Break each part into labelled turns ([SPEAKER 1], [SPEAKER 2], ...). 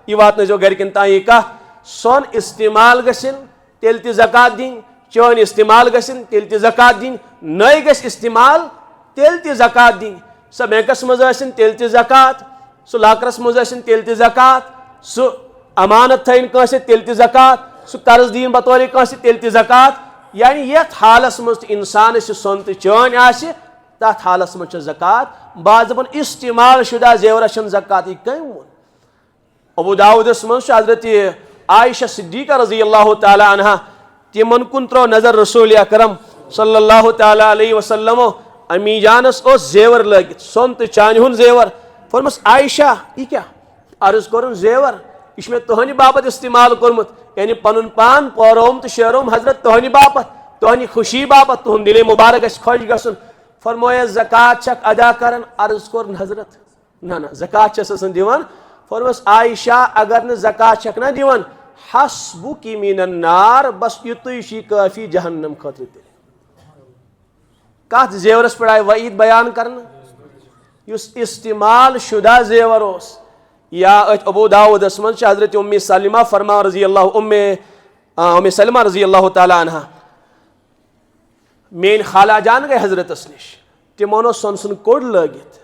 [SPEAKER 1] यह वातनजो गरकन ताई कथ सोन इस्तेमाल गसिन तेल ति ज़कात दिन चोन इस्तेमाल गसिन तेल ति ज़कात दिन नई गस इस्तेमाल तेल ति ज़कात दिन सो बैंकस मज आसिन तेल ति ज़कात सो लाकरस मज आसिन तेल ति ज़कात सो अमानत थैन कांसे तेल ति ज़कात सो कर्ज दीन बतौर कांसे तेल ति ज़कात यानी यथ हालस मज इंसान सोन तो चोन आसि तथ हालस मज ज़कात बाज़बन इस्तेमाल शुदा जेवर ज़कात यह कम वो अबू दाऊदस मज हजरत आयशा सिद्दीक़ा रज़ी अल्लाह ताला अन्हा तिमन कुन त्रो नजर रसूल अकरम सल्लल्लाहु ताला अलैहि वसल्लम अमी जानस ओस जेवर लगित सोन तो चान हुन जेवर फरमस आयशा यह क्या अर्ज कर जेवर यह तुहनि बापत इस्तेमाल कोर्मुत यानी पनुन पान पौरोम तो शेरोम हजरत तुहनि बापत तुहनि खुशी बापत तुहन दिले मुबारक खुश गसन फरमाया ज़कात छक अदा करन अर्ज कर हजरत ना ना ज़कात छसन दिवान फरमस आयशा अगर न ज़कात छक ना दिवान हस्बुकी मिनन नार बस युतुई शी काफी जहन्नम खतर ते कत जेवरस पे आय वईद बयान करन युस इस्तेमाल शुदा जेवर ओस या अबू दाऊदस मज हजरत उम्मे सलिमा फरमा रज़ी अल्लाह उम्मे सलिमा रज़ी अल्लाह ताला अन्हा मेन खाला जान गए हजरतस निश तिमोनो सोन सुन कोड लगित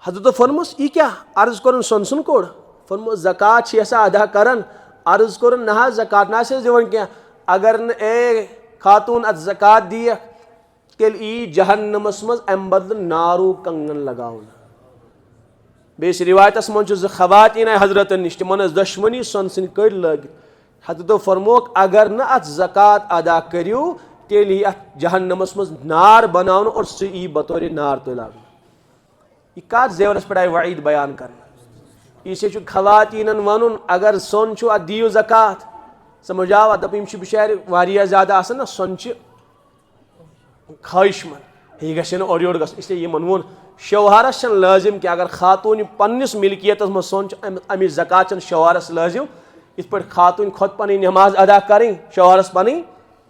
[SPEAKER 1] हजरत फरमस यह क्या अर्ज कर सोन सुन कोड फरमस ज़कात यसा अदा करन अर्ज कर ना ज़कात ना दिवन क्या अगर न ए खातून अत ज़कात दिय तेल ई जहन्नमस मज अम बदल नारू कंगन लगावन बेस रिवायतस मज खवातीन हजरत निश तिमन दुश्मनी सोन सुन कड़ लगित हजरत फरमोक अगर न अत ज़कात अदा करियो तेल यी अत जहन्नमस मज नार बनावन और सह ई बतौर नार तो लाग यह कत जेवरस पे वईद बयान कर यह खवातीन वन अगर सोन अत दियो ज़कात समझ आवा दप बिचार वारिया ज़्यादा आसन ना सोन ख्वाहिशमंद यह गि और योर गस इसलिए यमन वोन शौहरस लाजिम कि अगर खातून पन्निस मिल्कियत मज सोन अमिच ज़कात शौहरस लाजिम इत पे खातून खुद पन नमाज अदा करें शौहरस पन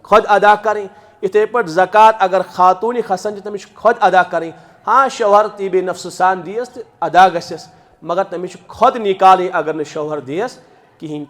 [SPEAKER 1] खुद अदा करें इथे पे ज़कात अगर खातून खसन तमिच खुद अदा करें हाँ शौहर तीबे नफ्स सान दियस तो अदा गस मगर तमिच खुद निकाल अगर न शौहर दियस कहें।